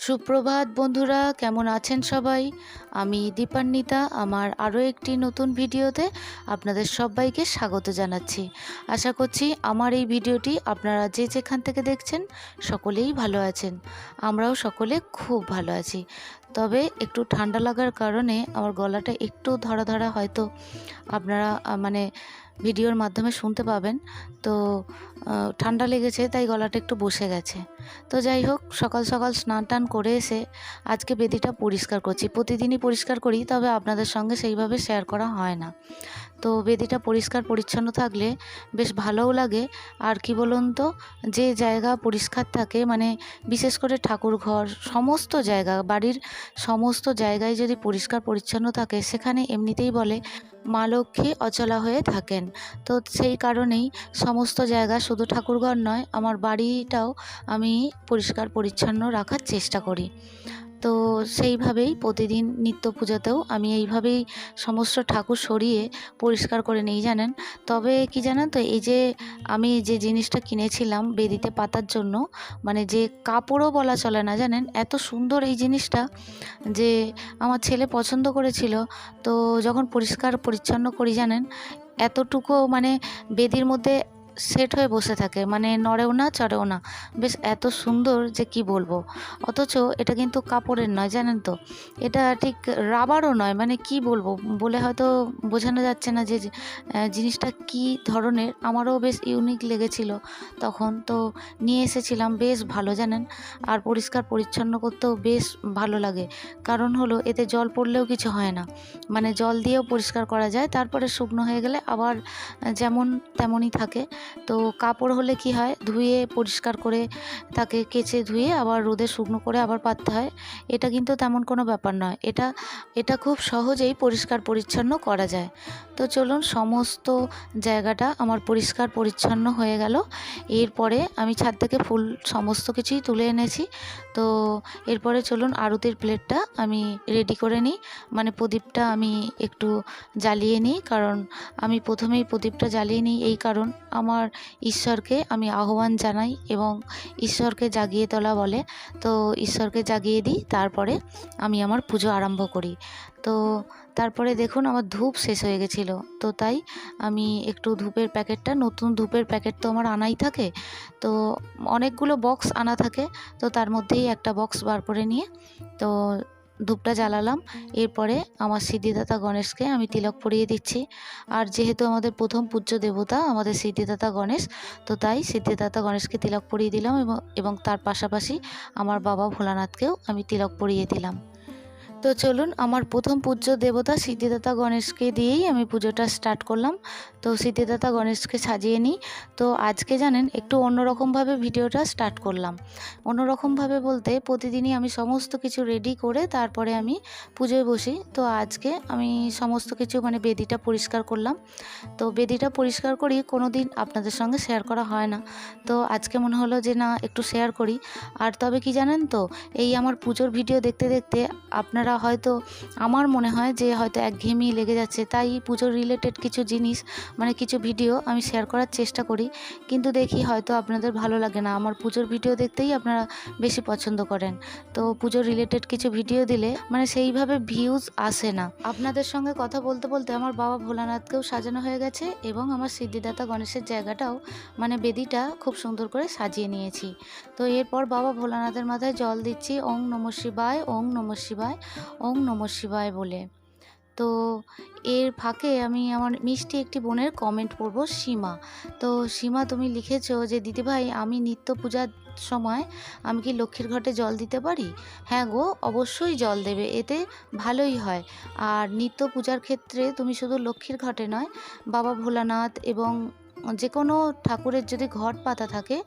সুপ্রভাত বন্ধুরা, কেমন আছেন সবাই? আমি দীপান্বিতা আমার আরও একটি নতুন ভিডিওতে আপনাদের সবাইকে স্বাগত জানাচ্ছি। আশা করছি আমার এই ভিডিওটি আপনারা যে যেখান থেকে দেখছেন সকলেই ভালো আছেন। আমরাও সকলে খুব ভালো আছি। তবে একটু ঠান্ডা লাগার কারণে আমার গলাটা একটু ধরা ধরা হয়তো আপনারা ভিডিওর মাধ্যমে শুনতে পাবেন। তো ঠান্ডা লেগেছে তাই গলাটা একটু বসে গেছে। তো যাই হোক, সকাল সকাল স্নান টান করে এসে আজকে বেদিটা পরিষ্কার করছি। প্রতিদিনই পরিষ্কার করি, তবে আপনাদের সঙ্গে সেইভাবে শেয়ার করা হয় না। তো বেদিটা পরিষ্কার পরিচ্ছন্ন থাকলে বেশ ভালোও লাগে। আর কি বলুন তো, যে জায়গা পরিষ্কার থাকে বিশেষ করে ঠাকুর ঘর, সমস্ত জায়গা, বাড়ির সমস্ত জায়গায় যদি পরিষ্কার পরিচ্ছন্ন থাকে, সেখানে এমনিতেই বলে মা লক্ষ্মী অচলা হয়ে থাকেন। তো সেই কারণেই সমস্ত জায়গা, শুধু ঠাকুরঘর নয়, আমার বাড়িটাও আমি পরিষ্কার পরিচ্ছন্ন রাখার চেষ্টা করি। তো সেইভাবেই প্রতিদিন নিত্য পুজোতেও আমি এইভাবেই সমস্ত ঠাকুর সরিয়ে পরিষ্কার করে নিই, জানেন। তবে কি জানেন তো, এই যে আমি যে জিনিসটা কিনেছিলাম বেদিতে পাতার জন্য, যে কাপড়ও বলা চলে না, জানেন, এত সুন্দর এই জিনিসটা যে আমার ছেলে পছন্দ করেছিল। তো যখন পরিষ্কার পরিচ্ছন্ন করি, জানেন, এতটুকু বেদির মধ্যে সেট হয়ে বসে থাকে, নড়েও না চড়েও না, বেশ এত সুন্দর যে কি বলবো। অথচ এটা কিন্তু কাপড়ের নয়, জানেন তো, এটা ঠিক রাবারও নয়, কি বলবো বলে হয়তো বোঝানো যাচ্ছে না যে জিনিসটা কি ধরনের। আমারও বেশ ইউনিক লেগেছিল তখন, তো নিয়ে এসেছিলাম। বেশ ভালো, জানেন, আর পরিষ্কার পরিচ্ছন্ন করতেও বেশ ভালো লাগে। কারণ হলো, এতে জল পড়লেও কিছু হয় না, জল দিয়েও পরিষ্কার করা যায়, তারপরে শুকনো হয়ে গেলে আবার যেমন তেমনই থাকে। তো কাপড় হলে কি হয়, ধুয়ে পরিষ্কার করে তাকে কেচে ধুয়ে আবার রোদে শুকনো করে আবার পাততে হয়। এটা কিন্তু তেমন কোনো ব্যাপার নয়, এটা খুব সহজেই পরিষ্কার পরিচ্ছন্ন করা যায়। তো চলুন, সমস্ত জায়গাটা আমার পরিষ্কার পরিচ্ছন্ন হয়ে গেল। এরপরে আমি ছাদ থেকে ফুল সমস্ত কিছুই তুলে এনেছি। তো এরপরে চলুন, আরতির প্লেটটা আমি রেডি করে নিই। প্রদীপটা আমি একটু জ্বালিয়ে নিই, কারণ আমি প্রথমেই প্রদীপটা জ্বালিয়ে নিই এই কারণ, আমার ঈশ্বরকে আমি আহ্বান জানাই এবং ঈশ্বরকে জাগিয়ে তোলা বলে। তো ঈশ্বরকে জাগিয়ে দিই, তারপরে আমি আমার পুজো আরম্ভ করি। তো তারপরে দেখুন, আমার ধূপ শেষ হয়ে গেছিলো, তো তাই আমি একটু ধূপের প্যাকেটটা, নতুন ধূপের প্যাকেট তো আমার আনাই থাকে, তো অনেকগুলো বক্স আনা থাকে, তো তার মধ্যেই একটা বক্স বার করে নিয়ে তো ধূপটা জ্বালালাম। এরপরে আমার সিদ্ধিদাতা গণেশকে আমি তিলক পরিয়ে দিচ্ছি। আর যেহেতু আমাদের প্রথম পূজ্য দেবতা আমাদের সিদ্ধিদাতা গণেশ, তো তাই সিদ্ধিদাতা গণেশকে তিলক পরিয়ে দিলাম এবং তার পাশাপাশি আমার বাবা ভোলানাথকেও আমি তিলক পরিয়ে দিলাম। তো চলুন, আমার প্রথম পূজ্য দেবতা সিদ্ধিদাতা গণেশকে দিয়েই আমি পুজোটা স্টার্ট করলাম। তো সিদ্ধিদাতা গণেশকে সাজিয়ে নিই। তো আজকে জানেন, একটু অন্যরকমভাবে ভিডিওটা স্টার্ট করলাম। অন্যরকমভাবে বলতে, প্রতিদিনই আমি সমস্ত কিছু রেডি করে তারপরে আমি পুজোয় বসি। তো আজকে আমি সমস্ত কিছু বেদিটা পরিষ্কার করলাম। তো বেদিটা পরিষ্কার করি, কোনো দিন আপনাদের সঙ্গে শেয়ার করা হয় না, তো আজকে মনে হলো যে না, একটু শেয়ার করি। আর তবে কি জানেন তো, এই আমার পুজোর ভিডিও দেখতে দেখতে আপনারা হয়তো, আমার মনে হয় যে হয়তো একঘেয়েমি লেগে যাচ্ছে, তাই পুজোর রিলেটেড কিছু জিনিস কিছু ভিডিও আমি শেয়ার করার চেষ্টা করি, কিন্তু দেখি হয়তো আপনাদের ভালো লাগে না। আমার পুজোর ভিডিও দেখতেই আপনারা বেশি পছন্দ করেন, তো পুজোর রিলেটেড কিছু ভিডিও দিলে সেইভাবে ভিউজ আসে না। আপনাদের সঙ্গে কথা বলতে বলতে আমার বাবা ভোলানাথকেও সাজানো হয়ে গেছে এবং আমার সিদ্ধিদাতা গণেশের জায়গাটাও বেদিটা খুব সুন্দর করে সাজিয়ে নিয়েছি। তো এরপর বাবা ভোলানাথের মাথায় জল দিচ্ছি, ওং নমঃ শিবায়, ওং নমঃ শিবায়, ওং নমঃ শিবায় বলে। তো এর ফাঁকে আমি আমার মিষ্টি একটি বোনের কমেন্ট পড়ব, সীমা। তো সীমা, তুমি লিখেছো যে দিদিভাই, আমি নিত্য পূজার সময় আমি কি লক্ষ্মীর ঘটে জল দিতে পারি? হ্যাঁ গো, অবশ্যই জল দেবে, এতে ভালোই হয়। আর নিত্য পূজার ক্ষেত্রে তুমি শুধু লক্ষ্মীর ঘটে নয়, বাবা ভোলানাথ এবং যে কোনো ঠাকুরের যদি ঘট পাতা থাকে,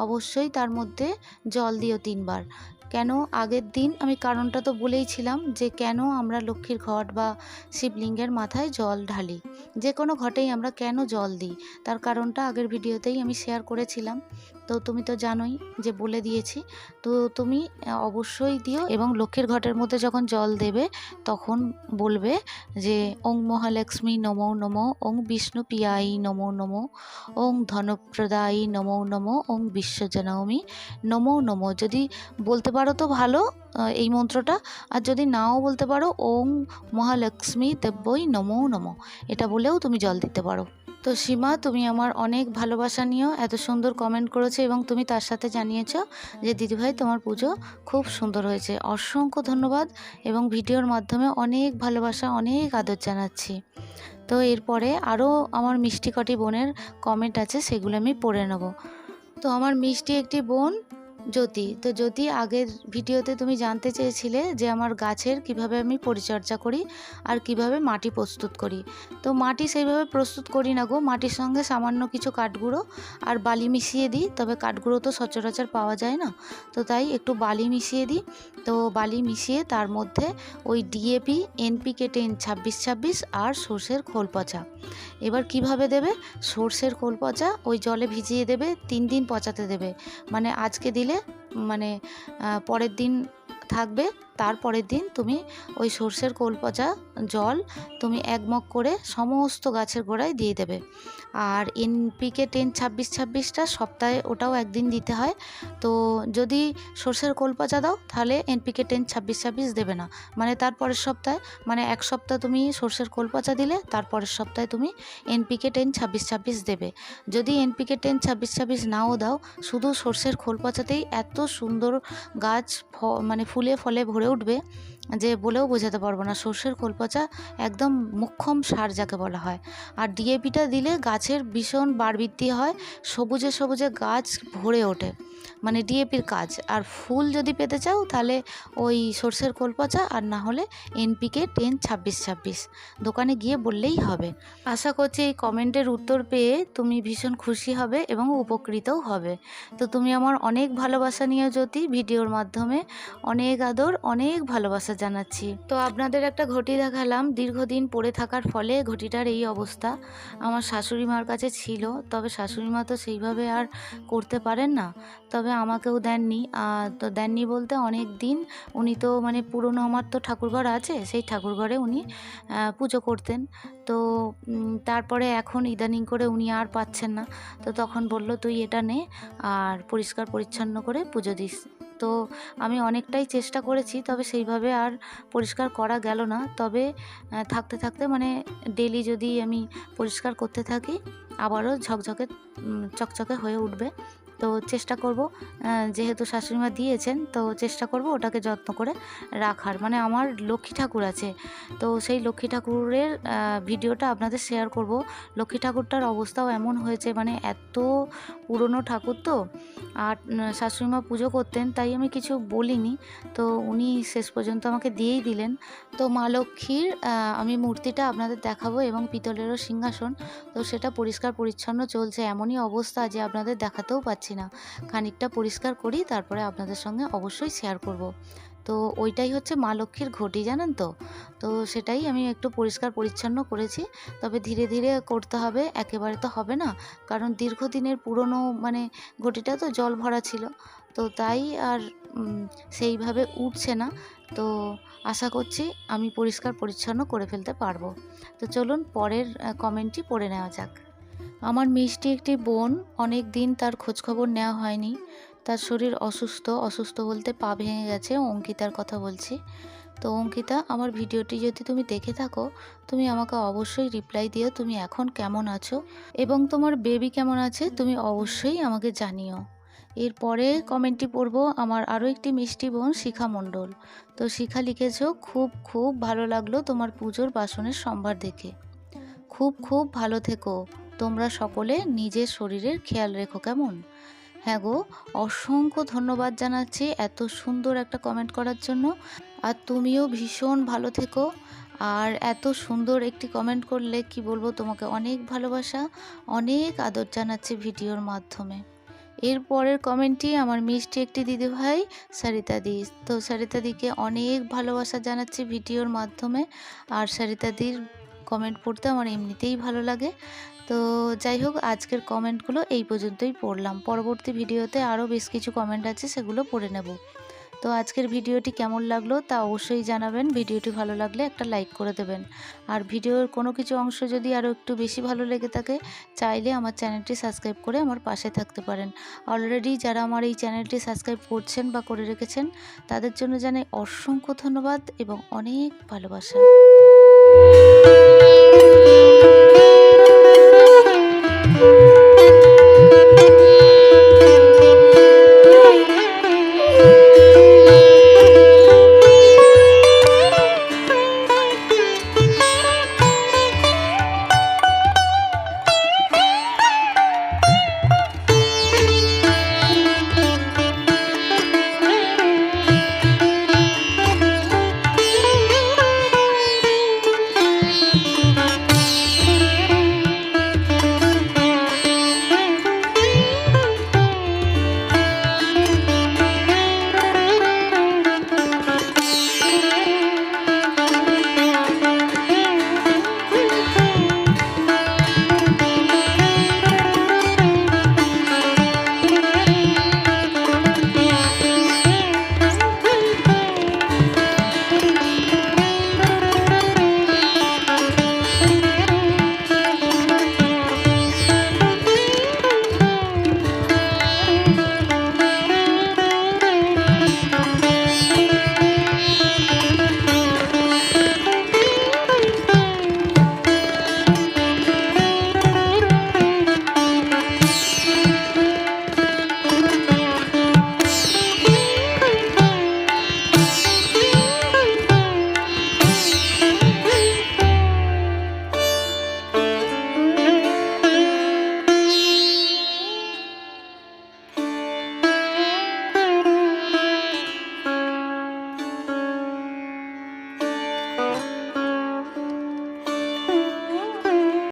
অবশ্যই তার মধ্যে জল দিও 3 বার। কেন, আগের দিন আমি কারণটা তো বলেইছিলাম যে কেন আমরা লক্ষ্মীর ঘট বা শিবলিঙ্গের মাথায় জল ঢালি, যে কোনো ঘটেই আমরা কেন জল দিই, তার কারণটা আগের ভিডিওতেই আমি শেয়ার করেছিলাম। তো তুমি তো জানোই যে বলে দিয়েছি। তো তুমি অবশ্যই দিও, এবং লক্ষ্মীর ঘটের মধ্যে যখন জল দেবে তখন বলবে যে ওং মহালক্ষ্মী নমো নমো, ওং বিষ্ণু পিয়াই নমো নমো, ওং ধনপ্রদায়ী নমো নমো, ওং বিশ্বজনমী নমো নমো। যদি বলতে পারো তো ভালো এই মন্ত্রটা, আর যদি নাও বলতে পারো ওং মহালক্ষ্মী দেব্যই নমো নমঃ, এটা বলেও তুমি জল দিতে পারো। তো সীমা, তুমি আমার অনেক ভালোবাসা নিও, এত সুন্দর কমেন্ট করেছো এবং তুমি তার সাথে জানিয়েছো যে দিদিভাই তোমার পুজো খুব সুন্দর হয়েছে। অসংখ্য ধন্যবাদ এবং ভিডিওর মাধ্যমে অনেক ভালোবাসা, অনেক আদর জানাচ্ছি। তো এরপরে আরও আমার মিষ্টি কটি বোনের কমেন্ট আছে, সেগুলো আমি পড়ে নেব। তো আমার মিষ্টি একটি বোন জ্যোতি, তো জ্যোতি, আগের ভিডিওতে তুমি জানতে চেয়েছিলে যে আমার গাছের কিভাবে আমি পরিচর্যা করি আর কিভাবে মাটি প্রস্তুত করি। তো মাটি সেইভাবে প্রস্তুত করি না গো, মাটির সঙ্গে সামান্য কিছু কাঠগুঁড়ো আর বালি মিশিয়ে দিই, তবে কাঠগুঁড়ো তো সচরাচর পাওয়া যায় না, তো তাই একটু বালি মিশিয়ে দিই। তো বালি মিশিয়ে তার মধ্যে ওই ডিএপি, NPK 10-26-26 আর সর্ষের খোল পচা। এবার কিভাবে দেবে, সর্ষের খোল পচা ওই জলে ভিজিয়ে দেবে, 3 দিন পচাতে দেবে, মানে আজকে দিলে মানে পরের দিন থাকবে, তারপরের দিন তুমি ওই সর্ষের খোল পচা জল তুমি 1 মগ করে সমস্ত গাছের গোড়ায় দিয়ে দেবে। আর NPK 10-26-26টা সপ্তাহে, ওটাও একদিন দিতে হয়। তো যদি সর্ষের খোল পচা দাও তাহলে NPK 10-26-26 দেবে না, মানে তারপরের সপ্তাহে, মানে 1 সপ্তাহ তুমি সর্ষের খোল পচা দিলে, তারপরের সপ্তাহে তুমি NPK 10-26-26 দেবে। যদি NPK 10-26-26 নাও দাও, শুধু সর্ষের খোল পচাতেই এত সুন্দর গাছ মানে ফুলে ফলে ভরে উঠবে যে বলেও বোঝাতে পারবো না। সর্ষের খোল পচা একদম মোক্ষম সার যাকে বলা হয়। আর ডিএপিটা দিলে গাছের ভীষণ বাড়বৃদ্ধি হয়, সবুজে সবুজে গাছ ভরে ওঠে, মানে ডিএপির কাজ। আর ফুল যদি পেতে চাও তাহলে ওই সর্ষের খোল পচা, আর না হলে NPK 10-26-26 দোকানে গিয়ে বললেই হবে। আশা করছি এই কমেন্টের উত্তর পেয়ে তুমি ভীষণ খুশি হবে এবং উপকৃতও হবে। তো তুমি আমার অনেক ভালোবাসা নিয়ে জ্যোতি, ভিডিওর মাধ্যমে অনেক আদর, অনেক ভালোবাসা জানাচ্ছি। তো আপনাদের একটা ঘটি দেখালাম, দীর্ঘদিন পড়ে থাকার ফলে ঘটিটার এই অবস্থা। আমার শাশুড়ি মার কাছে ছিল, তবে শাশুড়ি মা তো সেইভাবে আর করতে পারেন না, তবে আমাকেও দেননি। তো দেননি বলতে অনেক দিন উনি তো মানে পুরনো, আমার তো ঠাকুরঘর আছে, সেই ঠাকুরঘরে উনি পুজো করতেন। তো তারপরে এখন ইদানিং করে উনি আর পাচ্ছেন না, তো তখন বলল তুই এটা নে আর পরিষ্কার পরিচ্ছন্ন করে পুজো দিস। তো আমি অনেকটাই চেষ্টা করেছি, তবে সেইভাবে আর পরিষ্কার করা গেল না। তবে থাকতে থাকতে মানে ডেলি যদি আমি পরিষ্কার করতে থাকি, আবারও ঝকঝকে চকচকে হয়ে উঠবে। তো চেষ্টা করব, যেহেতু শাশুড়িমা দিয়েছেন, তো চেষ্টা করব ওটাকে যত্ন করে রাখার। মানে আমার লক্ষ্মী ঠাকুর আছে, তো সেই লক্ষ্মী ঠাকুরের ভিডিওটা আপনাদের শেয়ার করব। লক্ষ্মী ঠাকুরটার অবস্থাও এমন হয়েছে, মানে এত পুরনো ঠাকুর তো, আর শাশুড়িমা পুজো করতেন, তাই আমি কিছু বলিনি, তো উনি শেষ পর্যন্ত আমাকে দিয়েই দিলেন। তো মা লক্ষ্মীর আমি মূর্তিটা আপনাদের দেখাবো এবং পিতলেরও সিংহাসন, তো সেটা পরিষ্কার পরিচ্ছন্ন চলছে, এমনই অবস্থা যে আপনাদের দেখাতেও পাচ্ছি না। খানিকটা পরিষ্কার করি, তারপরে আপনাদের সঙ্গে অবশ্যই শেয়ার করব। তো ওইটাই হচ্ছে মা লক্ষ্মীর ঘটি, জানেন তো। তো সেটাই আমি একটু পরিষ্কার পরিচ্ছন্ন করেছি, তবে ধীরে ধীরে করতে হবে, একেবারে তো হবে না, কারণ দীর্ঘদিনের পুরনো মানে ঘটিটা তো জল ভরা ছিল, তো তাই আর সেইভাবে উঠছে না। তো আশা করছি আমি পরিষ্কার পরিচ্ছন্ন করে ফেলতে পারবো। তো চলুন পরের কমেন্টটি পড়ে নেওয়া যাক। আমার মিষ্টি একটি বোন, অনেক দিন তার খোঁজখবর নেওয়া হয়নি, তার শরীর অসুস্থ বলতে পা ভেঙে গেছে, অঙ্কিতার কথা বলছি। তো অঙ্কিতা, আমার ভিডিওটি যদি তুমি দেখে থাকো, তুমি আমাকে অবশ্যই রিপ্লাই দিও তুমি এখন কেমন আছো এবং তোমার বেবি কেমন আছে, তুমি অবশ্যই আমাকে জানিও। এরপরে কমেন্টটি পড়ব আমার আরও একটি মিষ্টি বোন শিখা মণ্ডল। তো শিখা লিখেছো, খুব খুব ভালো লাগলো তোমার পুজোর বাসনের সম্ভার দেখে, খুব খুব ভালো থেকো, তোমরা সকলে নিজের শরীরের খেয়াল রেখো কেমন। হ্যাঁ গো, অসংখ্য ধন্যবাদ জানাচ্ছি এত সুন্দর একটা কমেন্ট করার জন্য। আর তুমিও ভীষণ ভালো থেকো, আর এত সুন্দর একটি কমেন্ট করলে কি বলবো, তোমাকে অনেক ভালোবাসা, অনেক আদর জানাচ্ছি ভিডিওর মাধ্যমে। এরপরের কমেন্টটি আমার মিষ্টি একটি দিদিভাই সারিতা দি। তো সারিতা দিকে অনেক ভালোবাসা জানাচ্ছি ভিডিওর মাধ্যমে, আর সারিতা দির কমেন্ট পড়তে আমার এমনিতেই ভালো লাগে। তো যাই হোক, আজকের কমেন্টগুলো এই পর্যন্তই পড়লাম, পরবর্তী ভিডিওতে আরও বেশ কিছু কমেন্ট আছে, সেগুলো পড়ে নেব। তো আজকের ভিডিওটি কেমন লাগলো তা অবশ্যই জানাবেন। ভিডিওটি ভালো লাগলে একটা লাইক করে দেবেন। আর ভিডিওর কোনো কিছু অংশ যদি আরও একটু বেশি ভালো লেগে থাকে, চাইলে আমার চ্যানেলটি সাবস্ক্রাইব করে আমার পাশে থাকতে পারেন। অলরেডি যারা আমার এই চ্যানেলটি সাবস্ক্রাইব করছেন বা করে রেখেছেন, তাদের জন্য জানাই অসংখ্য ধন্যবাদ এবং অনেক ভালোবাসা।